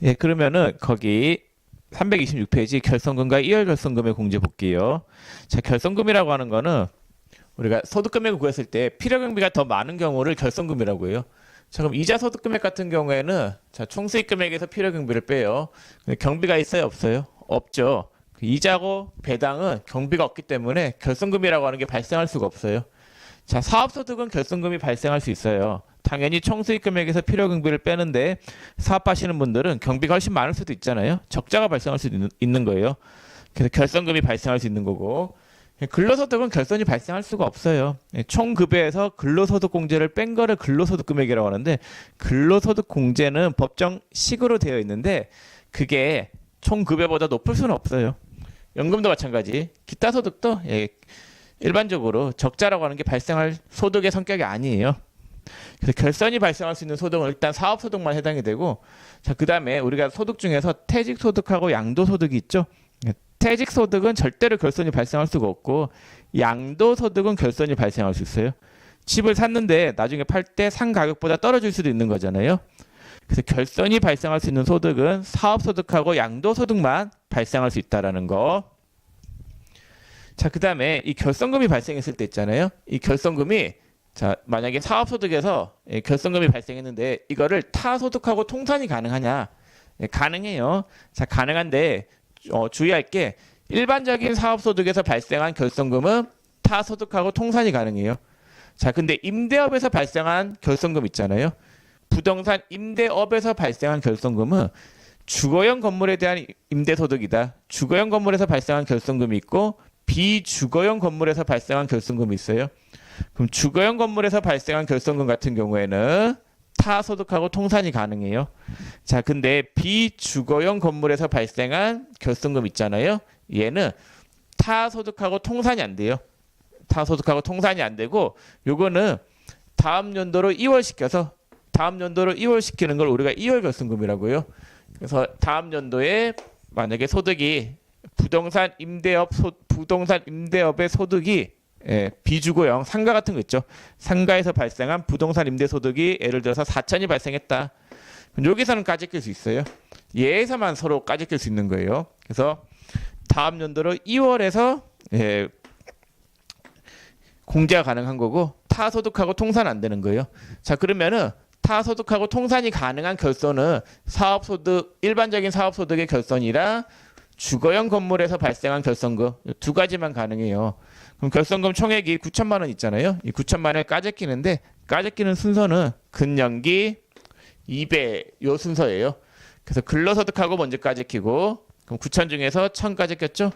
예, 그러면은 거기 326페이지 결손금과 이월결손금의 공제 볼게요. 자, 결손금이라고 하는 거는 우리가 소득금액을 구했을 때 필요경비가 더 많은 경우를 결손금이라고 해요. 자, 그럼 이자 소득금액 같은 경우에는 자, 총수익금액에서 필요경비를 빼요. 근데 경비가 있어요, 없어요? 없죠. 이자고 배당은 경비가 없기 때문에 결손금이라고 하는 게 발생할 수가 없어요. 자, 사업소득은 결손금이 발생할 수 있어요. 당연히 총수익금액에서 필요경비를 빼는데 사업하시는 분들은 경비가 훨씬 많을 수도 있잖아요. 적자가 발생할 수도 있는 거예요. 그래서 결손금이 발생할 수 있는 거고, 근로소득은 결손이 발생할 수가 없어요. 총급여에서 근로소득 공제를 뺀 거를 근로소득 금액이라고 하는데, 근로소득 공제는 법정식으로 되어 있는데 그게 총급여보다 높을 수는 없어요. 연금도 마찬가지. 기타 소득도 일반적으로 적자라고 하는 게 발생할 소득의 성격이 아니에요. 그래서 결손이 발생할 수 있는 소득은 일단 사업소득만 해당이 되고, 자, 그 다음에 우리가 소득 중에서 퇴직소득하고 양도소득이 있죠. 퇴직소득은 절대로 결손이 발생할 수가 없고, 양도소득은 결손이 발생할 수 있어요. 집을 샀는데 나중에 팔 때 산 가격보다 떨어질 수도 있는 거잖아요. 그래서 결손이 발생할 수 있는 소득은 사업소득하고 양도소득만 발생할 수 있다라는 거. 자, 그 다음에 이 결손금이 발생했을 때 있잖아요. 이 결손금이 자, 만약에 사업소득에서 결손금이 발생했는데 이거를 타소득하고 통산이 가능하냐? 가능해요. 자, 가능한데 주의할 게 일반적인 사업소득에서 발생한 결손금은 타소득하고 통산이 가능해요. 자, 근데 임대업에서 발생한 결손금 있잖아요. 부동산 임대업에서 발생한 결손금은 주거용 건물에 대한 임대소득이다. 주거용 건물에서 발생한 결손금이 있고 비주거용 건물에서 발생한 결손금이 있어요. 그럼 주거용 건물에서 발생한 결손금 같은 경우에는 타소득하고 통산이 가능해요. 자, 근데 비주거용 건물에서 발생한 결손금 있잖아요. 얘는 타소득하고 통산이 안 돼요. 타소득하고 통산이 안 되고, 요거는 다음 연도로 이월시켜서 다음 연도로 이월시키는 걸 우리가 이월결손금이라고 해요. 그래서 다음 연도에 만약에 소득이 부동산 임대업의 소득이 비주거용 상가 같은 거 있죠. 상가에서 발생한 부동산 임대 소득이 예를 들어서 4천이 발생했다. 그럼 여기서는 까짓길 수 있어요. 얘에서만 서로 까짓길 수 있는 거예요. 그래서 다음 연도로 2월에서 공제가 가능한 거고, 타소득하고 통산 안 되는 거예요. 자, 그러면은 타소득하고 통산이 가능한 결손은 사업소득, 일반적인 사업소득의 결손이랑 주거용 건물에서 발생한 결손금 두 가지만 가능해요. 그럼 결손금 총액이 9천만 원 있잖아요. 이 9천만 원을 까제끼는데 까제끼는 순서는 근연기 2배 요 순서예요. 그래서 근로소득하고 먼저 까제끼고, 그럼 9천 중에서 1천 까제꼈죠.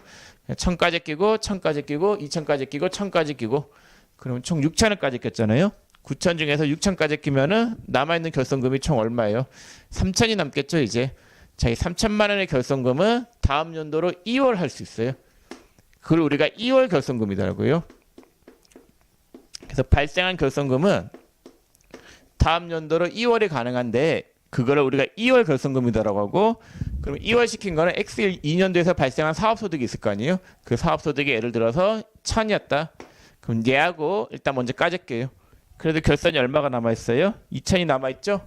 1천 까제끼고 1천 까제끼고 2천 까제끼고 1천 까제끼고, 그러면 총 6천을 까제꼈잖아요. 9천 중에서 6천 까제끼면은 남아있는 결손금이 총 얼마예요? 3천이 남겠죠 이제. 자, 이 3천만 원의 결손금은 다음 연도로 2월 할 수 있어요. 그걸 우리가 2월 결손금이라고요. 그래서 발생한 결손금은 다음 연도로 2월이 가능한데 그거를 우리가 2월 결손금이라고 하고, 그럼 2월 시킨 거는 X 2년도에서 발생한 사업소득이 있을 거 아니에요. 그 사업소득이 예를 들어서 1,000이었다. 그럼 얘하고 일단 먼저 까줄게요. 그래도 결손이 얼마가 남아있어요? 2,000이 남아있죠?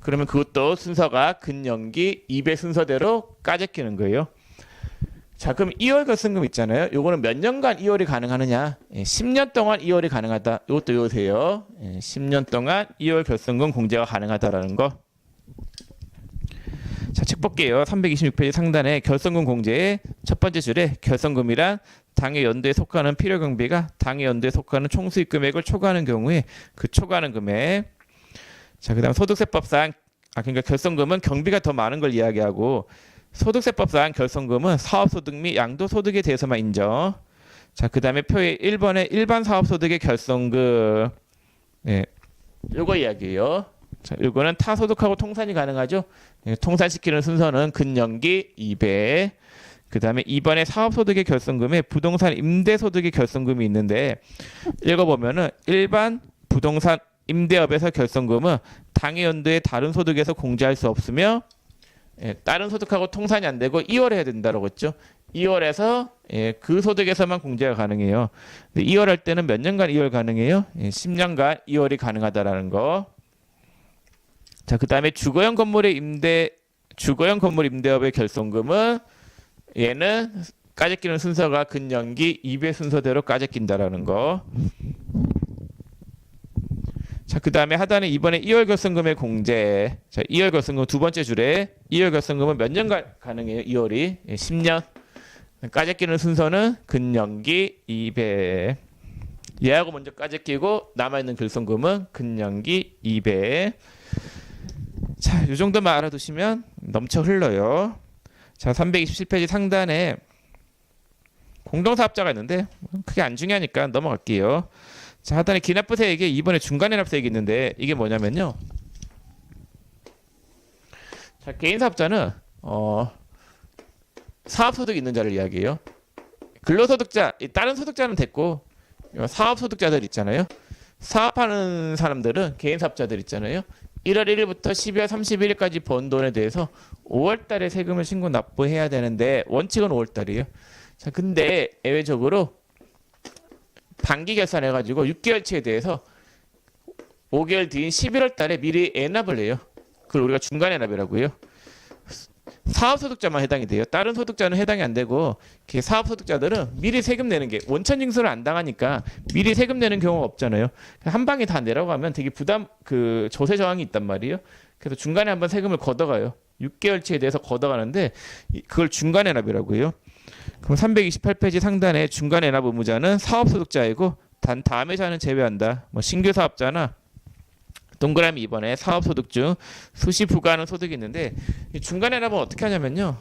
그러면 그것도 순서가 근연기 2배 순서대로 까제끼는 거예요. 자, 그럼 2월 결손금 있잖아요. 요거는 몇 년간 2월이 가능하느냐? 10년 동안 2월이 가능하다. 이것도 외우세요. 10년 동안 2월 결손금 공제가 가능하다라는 거. 자, 책 볼게요. 326페이지 상단에 결손금 공제의 첫 번째 줄에 결손금이란 당해 연도에 속하는 필요경비가 당해 연도에 속하는 총수익 금액을 초과하는 경우에 그 초과하는 금액. 자, 그다음 소득세법상 그러니까 결손금은 경비가 더 많은 걸 이야기하고, 소득세법상 결손금은 사업소득 및 양도소득에 대해서만 인정. 자, 그 다음에 표에 1번에 일반 사업소득의 결손금, 요거 이야기예요. 자, 요거는 타소득하고 통산이 가능하죠. 통산시키는 순서는 근연기 2배. 그 다음에 2번에 사업소득의 결손금에 부동산 임대소득의 결손금이 있는데, 읽어보면은 일반 부동산 임대업에서 결손금은 당해 연도의 다른 소득에서 공제할 수 없으며, 다른 소득하고 통산이 안 되고 2월 해야 된다고 했죠. 2월에서 그 소득에서만 공제가 가능해요. 근데 2월 할 때는 몇 년간 2월 가능해요? 10년간 2월이 가능하다라는 거. 자, 그 다음에 주거용 건물의 임대 주거용 건물 임대업의 결손금은 얘는 까짓기는 순서가 근년기 2배 순서대로 까짓긴다라는 거. 자, 그 다음에 하단에 이번에 2월 결손금의 공제. 자, 2월 결손금 두 번째 줄에 2월 결손금은 몇 년 가능해요? 2월이 10년. 까짓기는 순서는 근년기 2배. 얘하고 먼저 까짓기고 남아있는 결손금은 근년기 2배. 자, 이 정도만 알아두시면 넘쳐 흘러요. 자, 327페이지 상단에 공동사업자가 있는데 크게 안 중요하니까 넘어갈게요. 자, 하단에 기납부세액에 이번에 중간해납세액이 있는데 이게 뭐냐면요. 자, 개인사업자는 사업소득 있는 자를 이야기해요. 근로소득자, 다른 소득자는 됐고 사업소득자들 있잖아요. 사업하는 사람들은 개인사업자들 있잖아요. 1월 1일부터 12월 31일까지 번 돈에 대해서 5월 달에 세금을 신고 납부해야 되는데 원칙은 5월 달이에요. 자, 근데 예외적으로 반기 결산해가지고 6개월치에 대해서 5개월 뒤인 11월 달에 미리 애납을 해요. 그걸 우리가 중간애납이라고 해요. 사업소득자만 해당이 돼요. 다른 소득자는 해당이 안 되고 사업소득자들은 미리 세금 내는 게 원천징수를 안 당하니까 미리 세금 내는 경우가 없잖아요. 한 방에 다 내라고 하면 되게 조세 저항이 있단 말이에요. 그래서 중간에 한번 세금을 걷어가요. 6개월치에 대해서 걷어가는데 그걸 중간애납이라고 해요. 그럼 328페이지 상단에 중간애납 의무자는 사업소득자이고 단 다음의 자는 제외한다. 뭐 신규 사업자나 동그라미 2번에 사업소득 중 수시 부과하는 소득이 있는데 이 중간애납은 어떻게 하냐면요.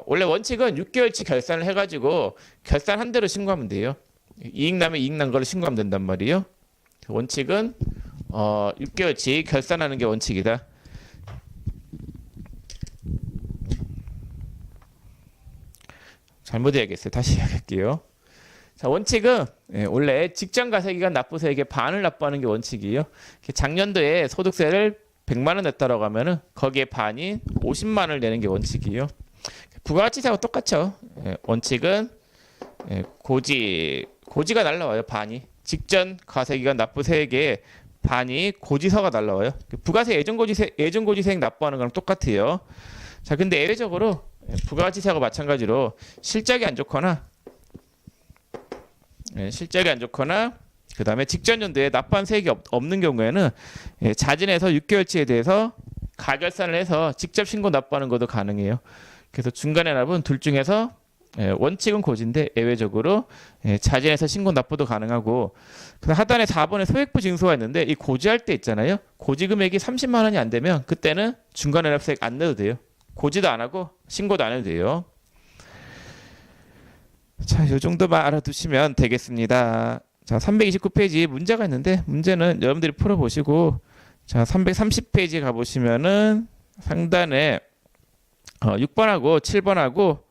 원래 원칙은 6개월치 결산을 해가지고 결산한 대로 신고하면 돼요. 이익 나면 이익 난 거를 신고하면 된단 말이에요. 원칙은 6개월치 결산하는 게 원칙이다. 잘못 이야기했어요. 다시 이야기할게요. 자, 원칙은 원래 직장 가세기간 납부세액의 반을 납부하는 게 원칙이에요. 작년도에 소득세를 100만 원 냈다라고 하면은 거기에 반인 50만 원을 내는 게 원칙이에요. 부가가치세하고 똑같죠. 원칙은 고지가 날라와요. 반이 직전 가세기간 납부세액의 반이 고지서가 날라와요. 부가세 예전고지세액 납부하는 거랑 똑같아요. 자, 근데 예외적으로 부가가치세하고 마찬가지로 실적이 안 좋거나 그 다음에 직전 연도에 납부한 세액이 없는 경우에는 자진해서 6개월치에 대해서 가결산을 해서 직접 신고 납부하는 것도 가능해요. 그래서 중간애납은 둘 중에서 원칙은 고지인데 예외적으로 자진해서 신고 납부도 가능하고, 그다음 하단에 4번에 소액부 징수가 있는데 이 고지할 때 있잖아요. 고지 금액이 30만 원이 안 되면 그때는 중간애납세액 안 내도 돼요. 고지도 안 하고 신고도 안 해도 돼요. 자, 이 정도만 알아두시면 되겠습니다. 자, 329페이지 문제가 있는데 문제는 여러분들이 풀어보시고, 자, 330페이지 가보시면은 상단에 6번하고 7번하고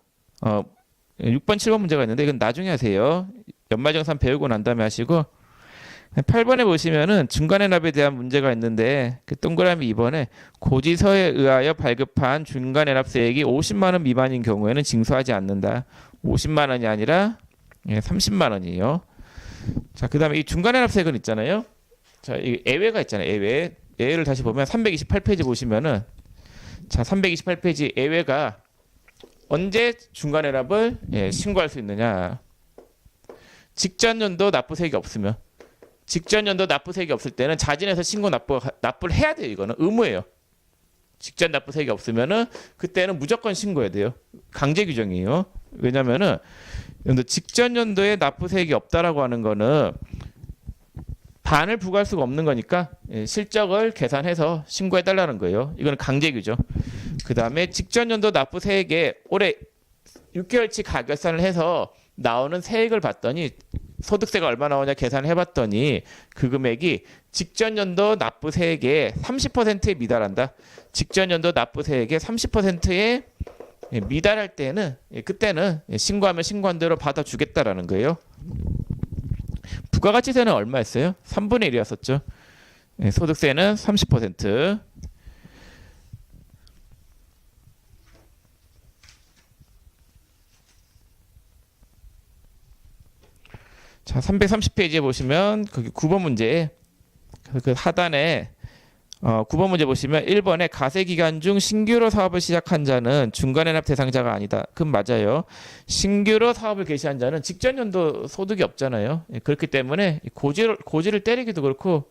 6번, 7번 문제가 있는데 이건 나중에 하세요. 연말정산 배우고 난 다음에 하시고, 8번에 보시면은 중간애납에 대한 문제가 있는데 그 동그라미 2번에 고지서에 의하여 발급한 중간애납세액이 50만 원 미만인 경우에는 징수하지 않는다. 50만 원이 아니라 30만 원이에요. 자, 그 다음에 이 중간애납세액은 있잖아요. 자, 이 예외가 있잖아요. 예외를 다시 보면 328페이지 보시면은, 자, 328페이지 예외가 언제 중간애납을 신고할 수 있느냐. 직전 연도 납부세액이 없으면. 직전 연도 납부세액이 없을 때는 자진해서 신고 납부를 해야 돼요. 이거는 의무예요. 직전 납부세액이 없으면은 그때는 무조건 신고해야 돼요. 강제 규정이에요. 왜냐면은 직전 연도에 납부세액이 없다라고 하는 거는 반을 부과할 수가 없는 거니까 실적을 계산해서 신고해 달라는 거예요. 이거는 강제 규정. 그 다음에 직전 연도 납부세액에 올해 6개월치 가결산을 해서 나오는 세액을 봤더니 소득세가 얼마 나오냐 계산을 해봤더니 그 금액이 직전 연도 납부세액의 30%에 미달한다. 직전 연도 납부세액의 30%에 미달할 때는 그때는 신고하면 신고한 대로 받아주겠다라는 거예요. 부가가치세는 얼마였어요? 3분의 1이었었죠. 소득세는 30%. 자, 330페이지에 보시면 거기 9번 문제에 그 하단에 9번 문제 보시면 1번에 가세 기간 중 신규로 사업을 시작한 자는 중간연합 대상자가 아니다. 그럼 맞아요. 신규로 사업을 개시한 자는 직전 연도 소득이 없잖아요. 예, 그렇기 때문에 고지를 때리기도 그렇고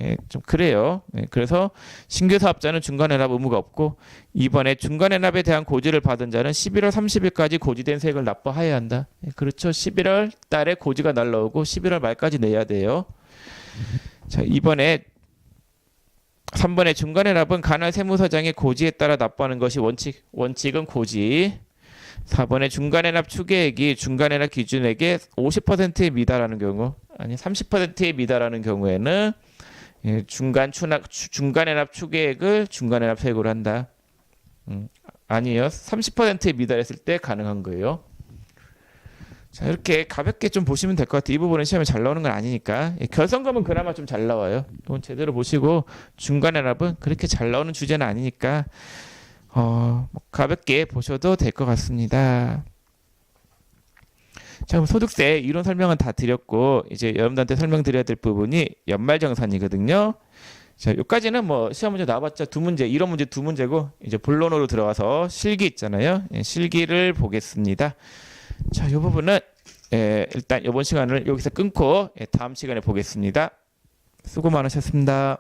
예, 좀 그래요. 예, 그래서 신규 사업자는 중간연합 의무가 없고 2번에 중간연합에 대한 고지를 받은 자는 11월 30일까지 고지된 세액을 납부해야 한다. 예, 그렇죠. 11월 달에 고지가 날라오고 11월 말까지 내야 돼요. 자, 3번에 중간연합은 관할 세무서장의 고지에 따라 납부하는 것이 원칙은 고지. 4번에 중간연합 추계액이 중간연합 기준액의 50%에 미달하는 경우, 아니 30%에 미달하는 경우에는 예, 중간연합 추계액을 중간연합 세액으로 한다. 아니에요. 30%에 미달했을 때 가능한 거예요. 자, 이렇게 가볍게 좀 보시면 될 것 같아요. 이 부분은 시험에 잘 나오는 건 아니니까. 예, 결성금은 그나마 좀 잘 나와요. 이건 제대로 보시고 중간연합은 그렇게 잘 나오는 주제는 아니니까 뭐 가볍게 보셔도 될 것 같습니다. 자, 그럼 소득세 이론 설명은 다 드렸고 이제 여러분들한테 설명드려야 될 부분이 연말정산이거든요. 자, 여기까지는 뭐 시험 문제 나와봤자 두 문제, 이론 문제 두 문제고 이제 본론으로 들어가서 실기 있잖아요. 예, 실기를 보겠습니다. 자, 이 부분은 일단 이번 시간을 여기서 끊고 다음 시간에 보겠습니다. 수고 많으셨습니다.